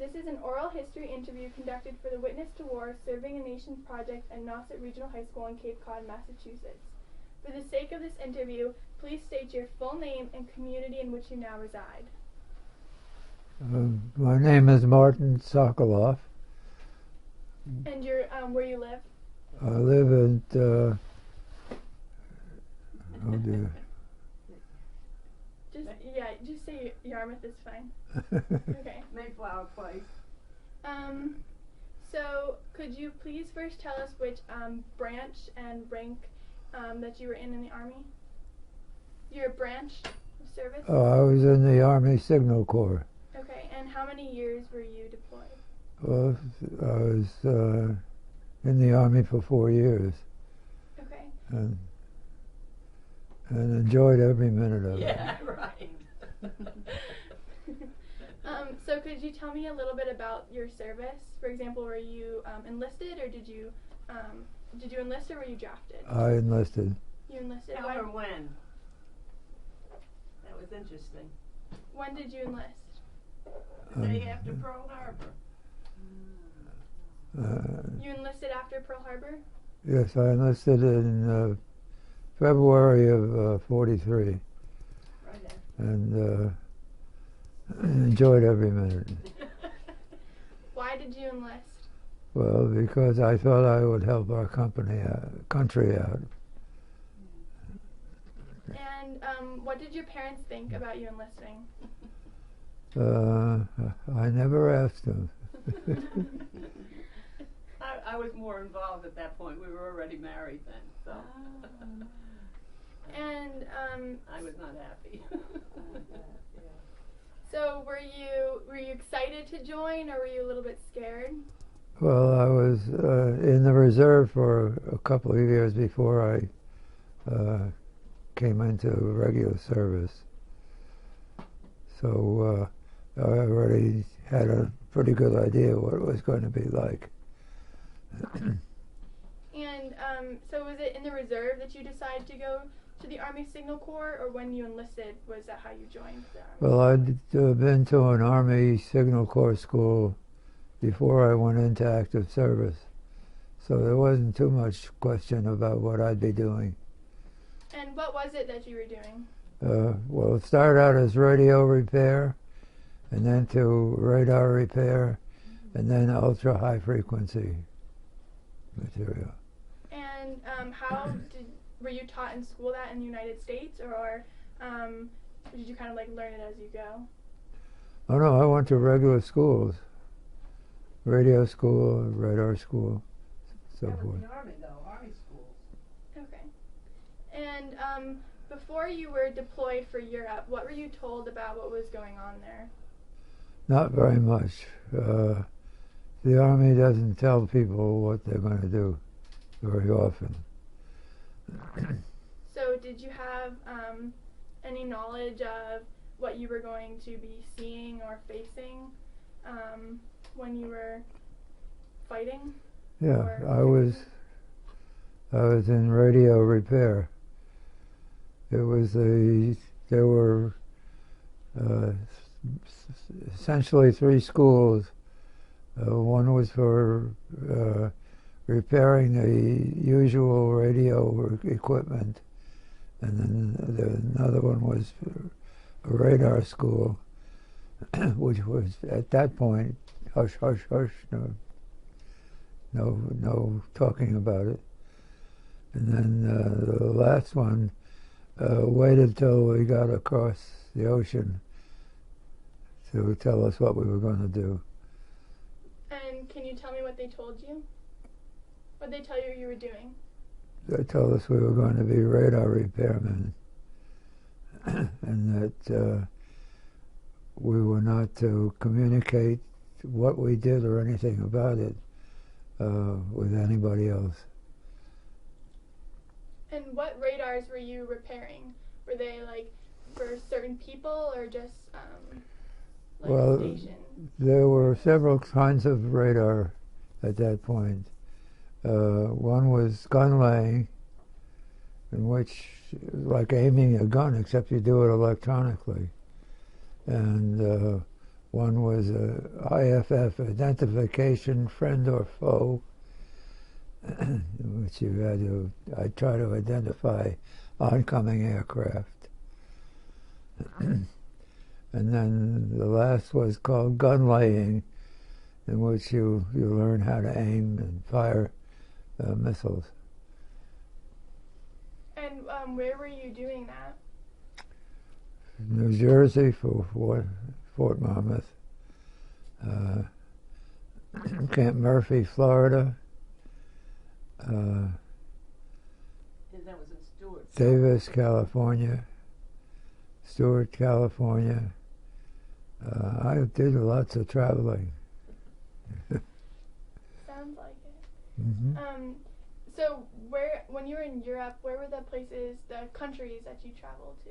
This is an oral history interview conducted for the Witness to War Serving a Nation project at Nauset Regional High School in Cape Cod, Massachusetts. For the sake of this interview, please state your full name and community in which you now reside. My name is Martin Sokoloff. And your where you live? I live in oh dear. Just say Yarmouth is fine. Okay. Mayflower Place. So could you please first tell us which branch and rank that you were in the Army? Your branch of service? Oh, I was in the Army Signal Corps. Okay, and how many years were you deployed? Well, I was in the Army for 4 years. Okay. And enjoyed every minute of it. Yeah, right. So could you tell me a little bit about your service? For example, were you enlisted, or did you enlist, or were you drafted? I enlisted. You enlisted. Tell her when. That was interesting. When did you enlist? The day after Pearl Harbor. You enlisted after Pearl Harbor? Yes, I enlisted in February of '43. Right after. And enjoyed every minute. Why did you enlist? Well, because I thought I would help our country out. And what did your parents think about you enlisting? I never asked them. I was more involved at that point. We were already married then, so. And I was not happy. so were you excited to join, or were you a little bit scared? Well, I was in the reserve for a couple of years before I came into regular service. So I already had a pretty good idea what it was going to be like. And so was it in the reserve that you decided to go to the Army Signal Corps, or when you enlisted, was that how you joined the Army? Well, I'd been to an Army Signal Corps school before I went into active service, so there wasn't too much question about what I'd be doing. And what was it that you were doing? Well, it started out as radio repair, and then to radar repair, and then ultra high frequency material. And were you taught in school that in the United States, or did you kind of like learn it as you go? Oh no, I went to regular schools, radio school, radar school, so That was forth. the Army, though, Army schools. Okay. And before you were deployed for Europe, what were you told about what was going on there? Not very much. The Army doesn't tell people what they're going to do very often. So did you have any knowledge of what you were going to be seeing or facing when you were fighting? Yeah, I was in radio repair. There were essentially 3 schools. One was for repairing the usual radio equipment, and then another one was a radar school, which was at that point hush, hush, hush, no talking about it. And then the last one waited till we got across the ocean to tell us what we were going to do. And can you tell me what they told you? What did they tell you were doing? They told us we were going to be radar repairmen, and that we were not to communicate what we did or anything about it with anybody else. And what radars were you repairing? Were they like for certain people, or just like Well, stations? There were several kinds of radar at that point. One was gun laying, in which, like aiming a gun, except you do it electronically. And One was a IFF, identification, friend or foe, in which you had to, I try to identify oncoming aircraft. And then the last was called gun laying, in which you learn how to aim and fire missiles. And where were you doing that? New Jersey for Fort Monmouth, Camp Murphy, Florida, And that was in Stewart. Davis, California, Stewart, California. I did lots of traveling. Sounds like it. Mm-hmm. So when you were in Europe, where were the places, the countries that you traveled to?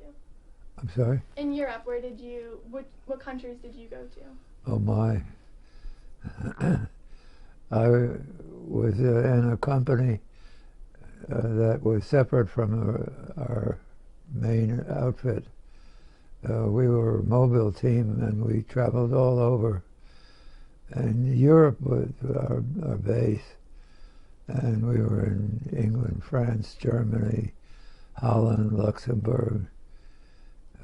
I'm sorry? In Europe, what countries did you go to? Oh my. I was in a company that was separate from our main outfit. We were a mobile team and we traveled all over. And Europe was our base. And we were in England, France, Germany, Holland, Luxembourg,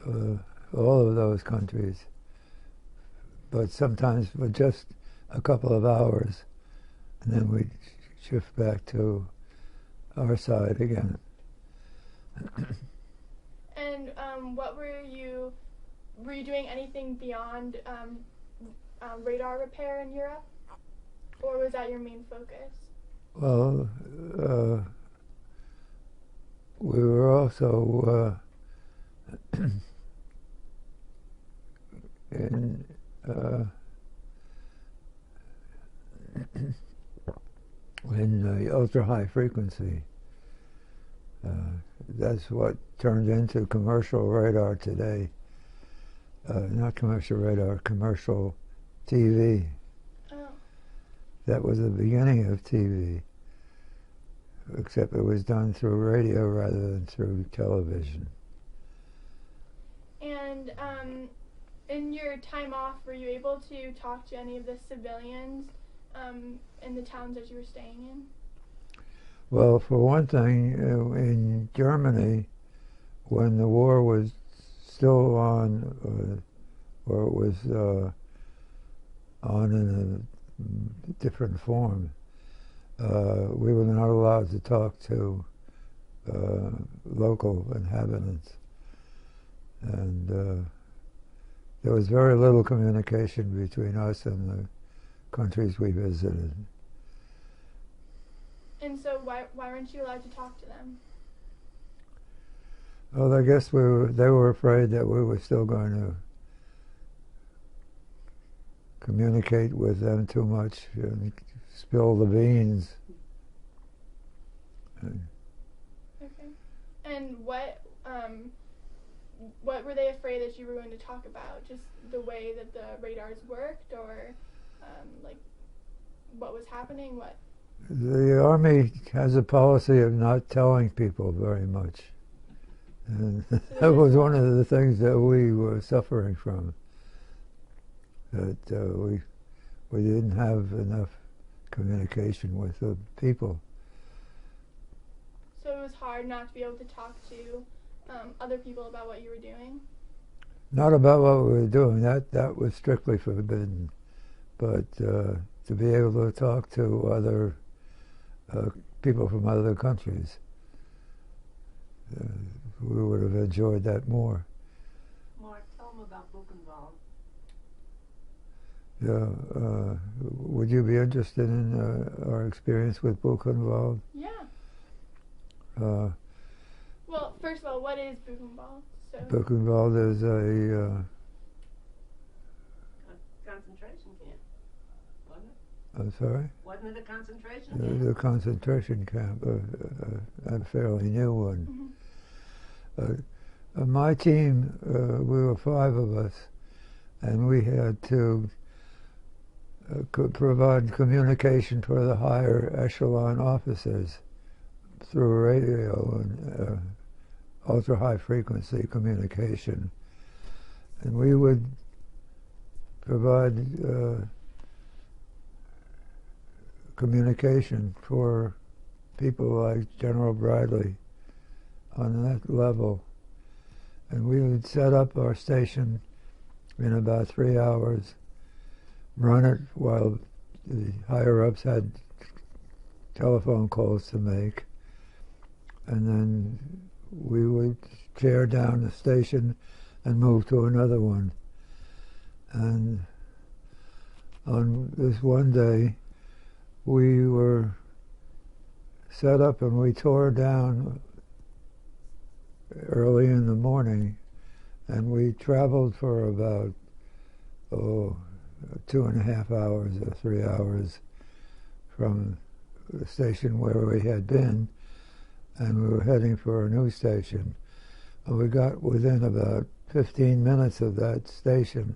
all of those countries. But sometimes for just a couple of hours, and then we'd shift back to our side again. And what were you doing anything beyond radar repair in Europe? Or was that your main focus? Well, we were also in ultra high frequency. That's what turned into commercial radar today. Not commercial radar, commercial TV. Oh. That was the beginning of TV, except it was done through radio rather than through television. And in your time off, were you able to talk to any of the civilians in the towns that you were staying in? Well, for one thing, in Germany, when the war was still on, or it was on in a different form, we were not allowed to talk to local inhabitants. And there was very little communication between us and the countries we visited. And so why weren't you allowed to talk to them? Well, I guess they were afraid that we were still going to communicate with them too much and spill the beans. Okay. And what were they afraid that you were going to talk about? Just the way that the radars worked, or like what was happening? What? The Army has a policy of not telling people very much. And that was one of the things that we were suffering from, that we didn't have enough communication with the people. So it was hard not to be able to talk to other people about what you were doing? Not about what we were doing, that was strictly forbidden, but to be able to talk to other people from other countries, we would have enjoyed that more. Mark, tell them about Buchenwald. Yeah, would you be interested in our experience with Buchenwald? Yeah. Well, first of all, what is Buchenwald? So Buchenwald is a Concentration camp, wasn't it? I'm sorry? Wasn't it a concentration It camp? was a concentration camp, a fairly new one. Mm-hmm. My team, we were 5 of us, and we had to provide communication for the higher echelon officers through radio and ultra-high frequency communication. And we would provide communication for people like General Bradley on that level. And we would set up our station in about 3 hours, run it while the higher-ups had telephone calls to make, and then we would tear down the station and move to another one. And on this one day, we were set up and we tore down early in the morning, and we traveled for about 2.5 hours or 3 hours from the station where we had been, and we were heading for a new station. And we got within about 15 minutes of that station.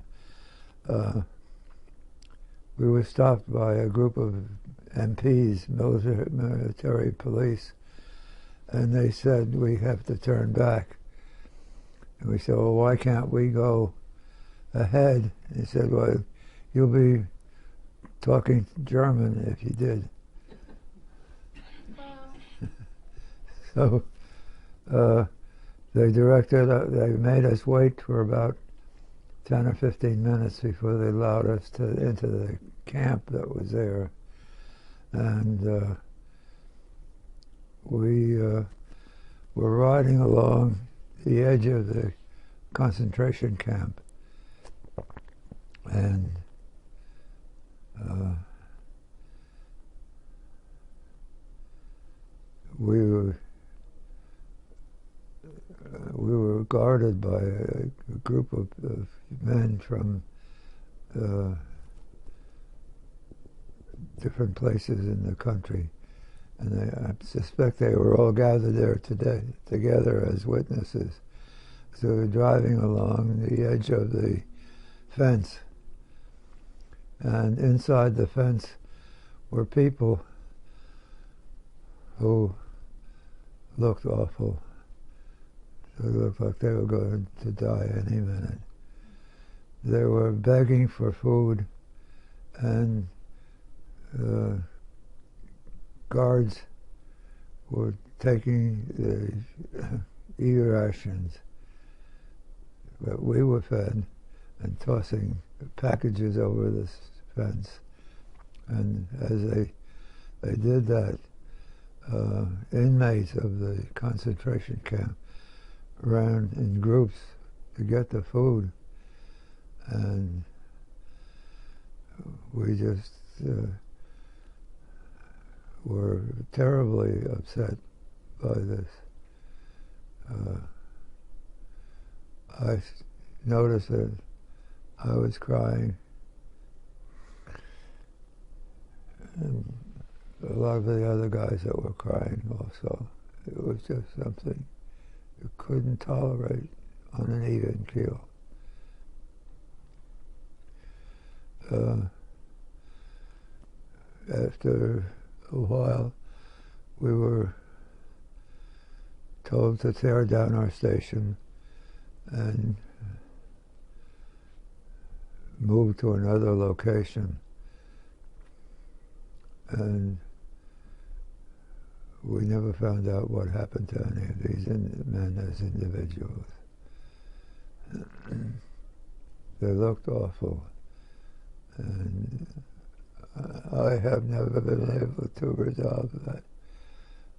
We were stopped by a group of MPs, military police, and they said, we have to turn back. And we said, well, why can't we go ahead? And he said, well, you'll be talking German if you did. So they made us wait for about 10 or 15 minutes before they allowed us into the camp that was there. And we were riding along the edge of the concentration camp. And we were guarded by a group of men from different places in the country, and I suspect they were all gathered there together as witnesses. So we were driving along the edge of the fence, and inside the fence were people who looked awful. They looked like they were going to die any minute. They were begging for food, and guards were taking the e-rations that we were fed and tossing packages over this fence. And as they did that, inmates of the concentration camp ran in groups to get the food, and we just were terribly upset by this. I noticed that I was crying, and a lot of the other guys that were crying also. It was just something you couldn't tolerate on an even keel. After a while, we were told to tear down our station and move to another location. And we never found out what happened to any of these men as individuals. They looked awful, and I have never been able to resolve that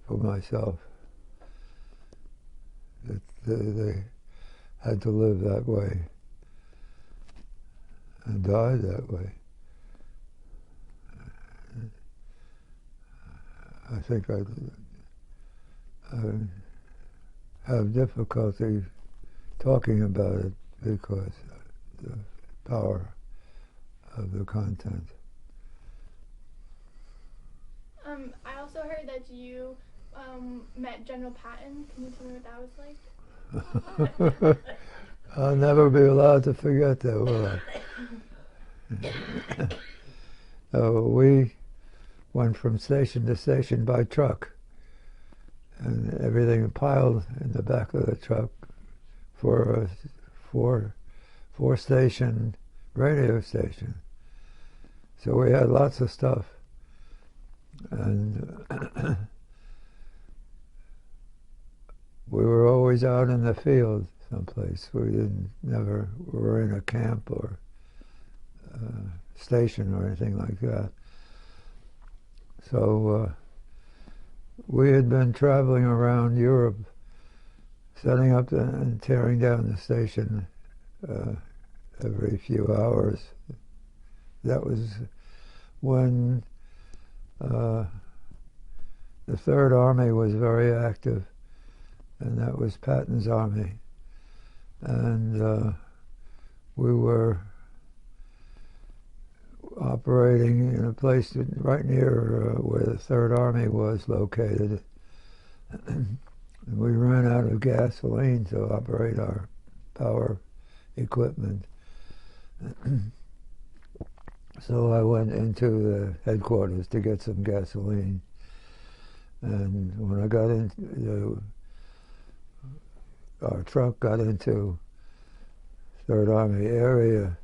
for myself. That they had to live that way and die that way. I think I have difficulty talking about it because of the power of the content. I also heard that you met General Patton. Can you tell me what that was like? I'll never be allowed to forget that, will I? We went from station to station by truck, and everything piled in the back of the truck for a four-station radio station. So we had lots of stuff. And we were always out in the field someplace. We never were in a camp or station or anything like that. So we had been traveling around Europe, setting up and tearing down the station every few hours. That was when the Third Army was very active, and that was Patton's army. And we were operating in a place right near where the Third Army was located. And we ran out of gasoline to operate our power equipment. So I went into the headquarters to get some gasoline. And when I got into our truck got into Third Army area,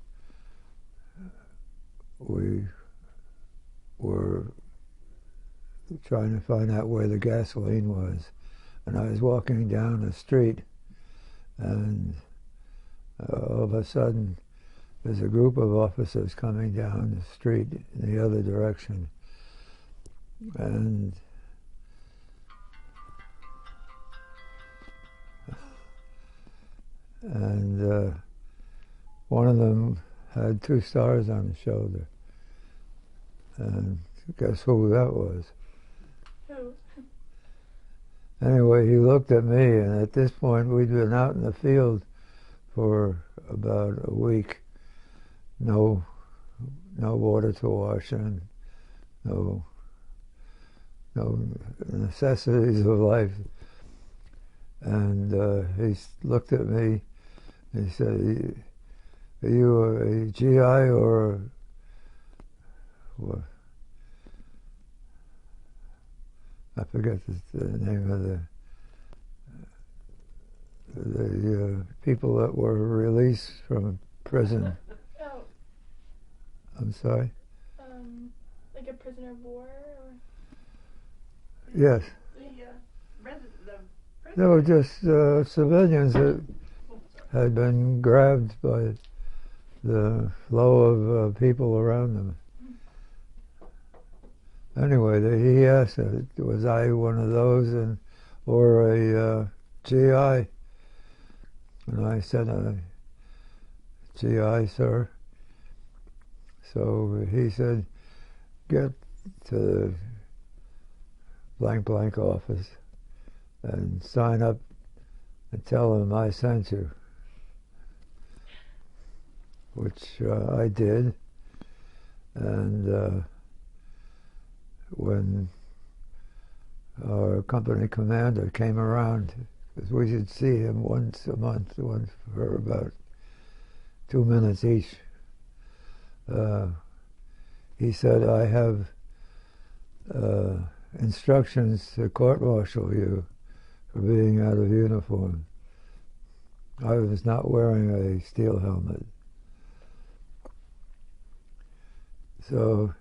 we were trying to find out where the gasoline was. And I was walking down the street, and all of a sudden there's a group of officers coming down the street in the other direction. And one of them had 2 stars on his shoulder. And guess who that was? Who? Anyway, he looked at me, and at this point we'd been out in the field for about a week. No water to wash in, no necessities of life. And he looked at me, he said, "Are you a GI or what?" I forget the name of the people that were released from prison. Oh. I'm sorry? Like a prisoner of war? Or? Yes. They were just civilians that had been grabbed by the flow of people around them. Anyway, he asked, was I one of those or a GI? And I said, GI, sir. So he said, get to the blank office and sign up and tell them I sent you. Which I did. And when our company commander came around, because we should see him once a month, once for about 2 minutes each, he said, I have instructions to court-martial you for being out of uniform. I was not wearing a steel helmet. So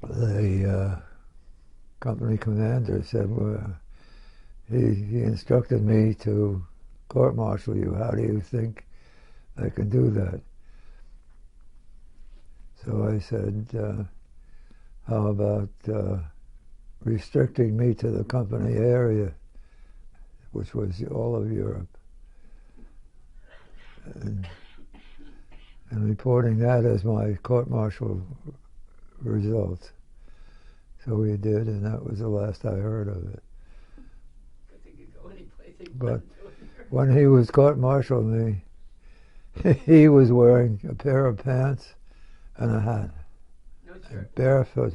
the company commander said, well, he instructed me to court-martial you. How do you think I can do that? So I said, how about restricting me to the company area, which was all of Europe, and reporting that as my court-martial results. So we did, and that was the last I heard of it. But when he was court-martialing me, he was wearing a pair of pants and a hat, and barefoot.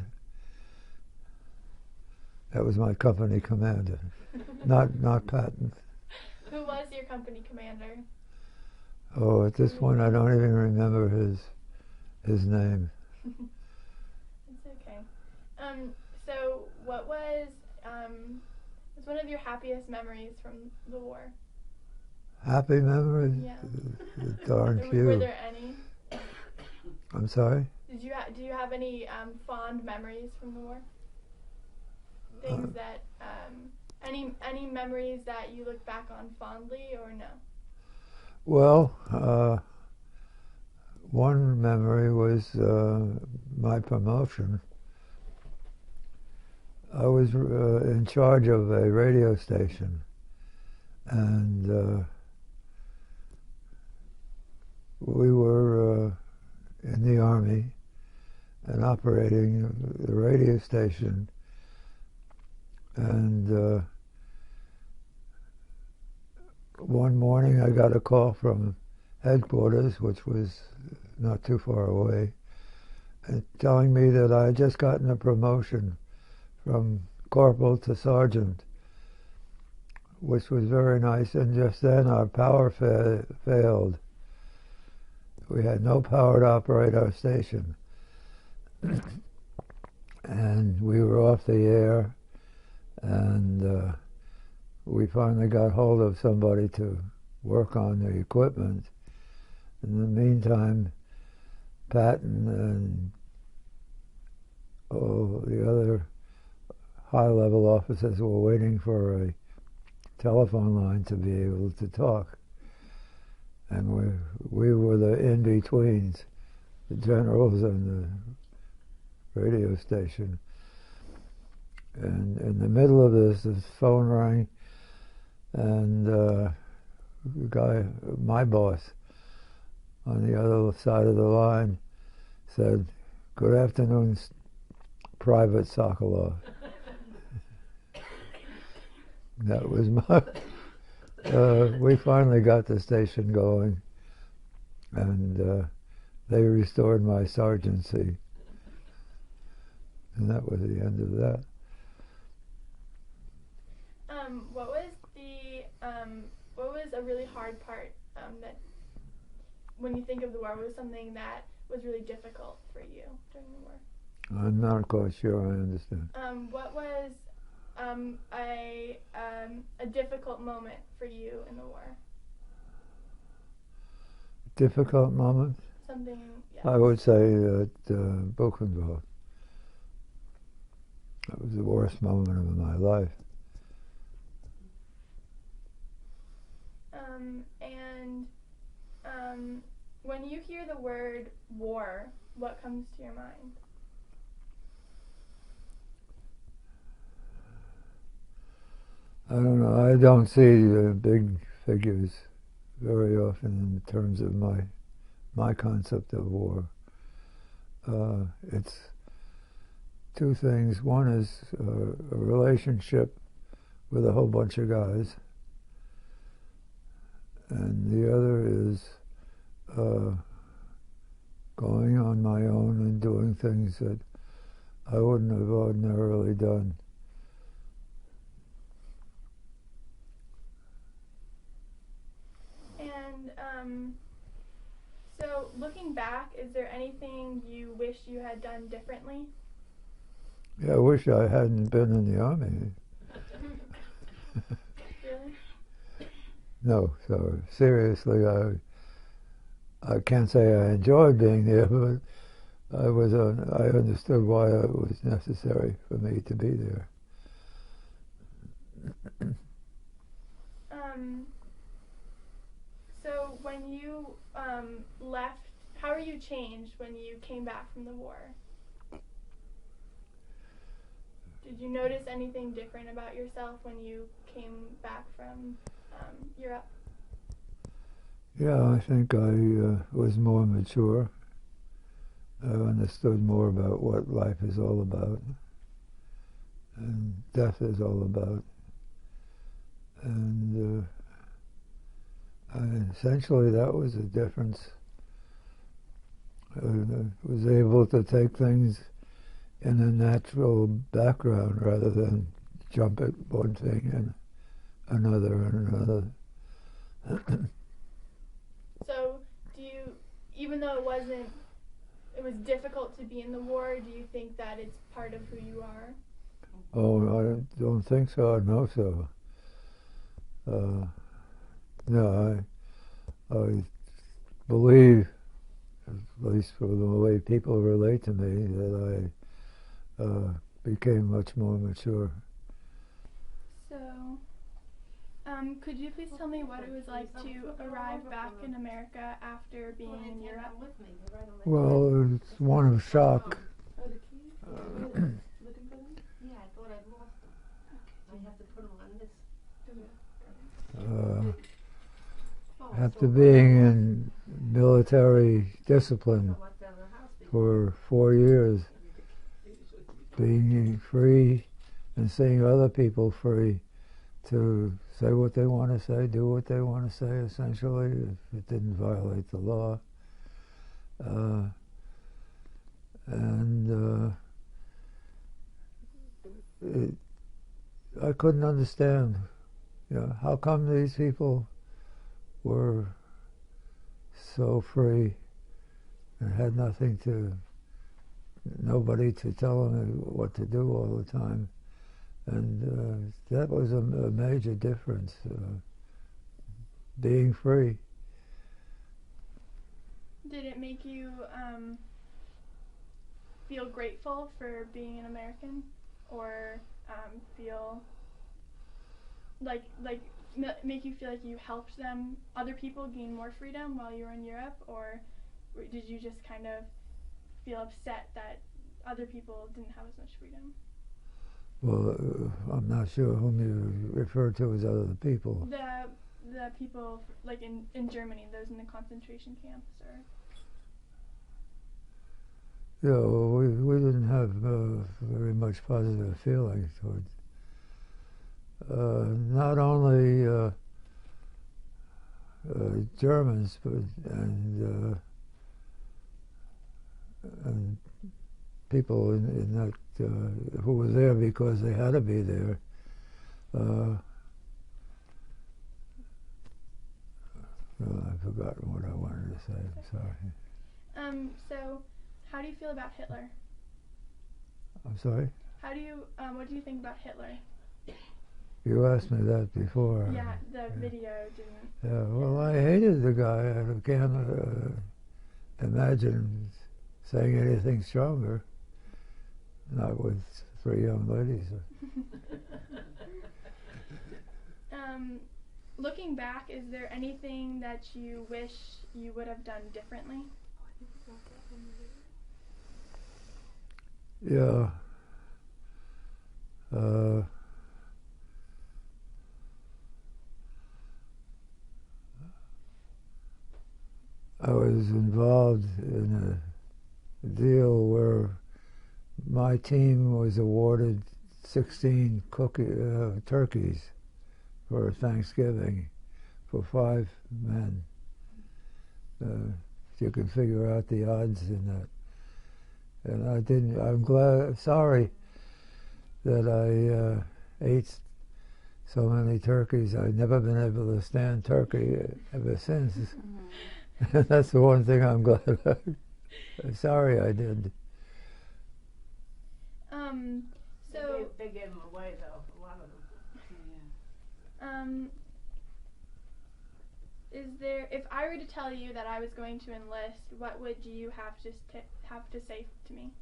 That was my company commander, not Patton. Who was your company commander? Oh, at this point, I don't even remember his name. It's okay. So what was one of your happiest memories from the war? Happy memories? Yeah. Darn Were few. there any? I'm sorry? Do you have any fond memories from the war? Things that any memories that you look back on fondly or no? Well, one memory was my promotion. I was in charge of a radio station, and we were in the Army and operating the radio station. And one morning I got a call from headquarters, which was not too far away, telling me that I had just gotten a promotion from corporal to sergeant, which was very nice. And just then our power failed. We had no power to operate our station. And we were off the air, and we finally got hold of somebody to work on the equipment. In the meantime, Patton and the other high-level officers were waiting for a telephone line to be able to talk. And we were the in-betweens, the generals and the radio station. And in the middle of this phone rang, and the guy, my boss, on the other side of the line said, "Good afternoon, Private Sokoloff." That was my... we finally got the station going, and they restored my sergeancy. And that was the end of that. What was a really hard part that, when you think of the war, was something that was really difficult for you during the war? I'm not quite sure I understand. What was a difficult moment for you in the war? Difficult moment? Something, yes. I would say that Buchenwald. That was the worst moment of my life. When you hear the word war, what comes to your mind? I don't know. I don't see big figures very often in terms of my concept of war. It's two things. One is a relationship with a whole bunch of guys, and the other is going on my own and doing things that I wouldn't have ordinarily done. And so looking back, is there anything you wish you had done differently? Yeah, I wish I hadn't been in the Army. Really? No, so seriously, I can't say I enjoyed being there, but I understood why it was necessary for me to be there. So when you left, how were you changed when you came back from the war? Did you notice anything different about yourself when you came back from Europe? Yeah, I think I was more mature. I understood more about what life is all about and death is all about. And essentially that was a difference. I was able to take things in a natural background rather than jump at one thing and another. So even though it was difficult to be in the war, do you think that it's part of who you are? Oh, I don't think so. I know so. No, I believe, at least from the way people relate to me, that I became much more mature. So, could you please tell me what it was like to arrive back in America after being in Europe? Well, it's one of shock. Looking for them? Yeah, I thought I'd lost them. I have to put them on this. After being in military discipline for 4 years, being free and seeing other people free to say what they want to say, do what they want to say, essentially, if it didn't violate the law. I couldn't understand, how come these people were so free and had nobody to tell them what to do all the time. And that was a major difference, being free. Did it make you feel grateful for being an American, or feel make you feel like you helped other people gain more freedom while you were in Europe, or did you just kind of feel upset that other people didn't have as much freedom? Well, I'm not sure whom you refer to as other people. The people like in Germany, those in the concentration camps, or. Yeah, well, we didn't have very much positive feeling towards not only Germans, but and people in that who were there because they had to be there. I've forgotten what I wanted to say. I'm sorry. So, how do you feel about Hitler? I'm sorry? What do you think about Hitler? You asked me that before. Yeah, the video didn't. Yeah, well, I hated the guy. I can't imagine saying anything stronger. Not with 3 young ladies. Looking back, is there anything that you wish you would have done differently? Yeah. I was involved in a deal where my team was awarded 16 turkeys for Thanksgiving for 5 men. You can figure out the odds in that. And I didn't. Sorry that I ate so many turkeys. I've never been able to stand turkey ever since. That's the one thing I'm glad about. Sorry I did. So they gave them away though, a lot of them. If I were to tell you that I was going to enlist, what would you have to say to me?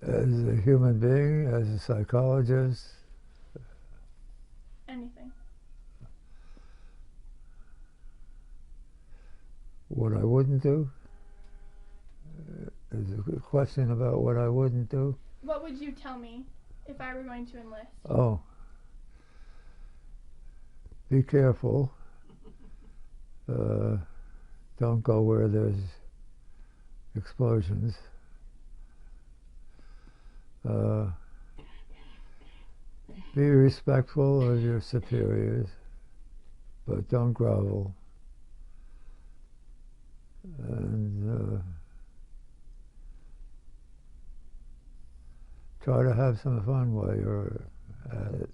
As a human being, as a psychologist? Anything. What I wouldn't do? Is a question about what I wouldn't do? What would you tell me if I were going to enlist? Oh. Be careful. Don't go where there's explosions. Be respectful of your superiors, but don't grovel. And try to have some fun while you're at it.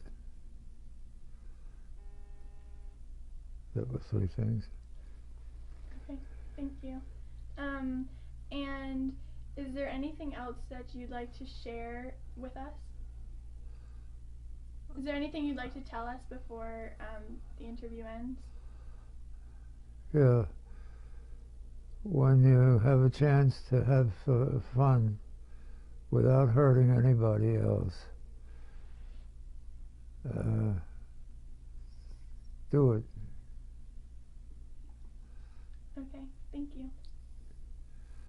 That was 3 things. Okay, thank you. And is there anything else that you'd like to share with us? Is there anything you'd like to tell us before the interview ends? Yeah. When you have a chance to have fun without hurting anybody else, do it. Okay, thank you.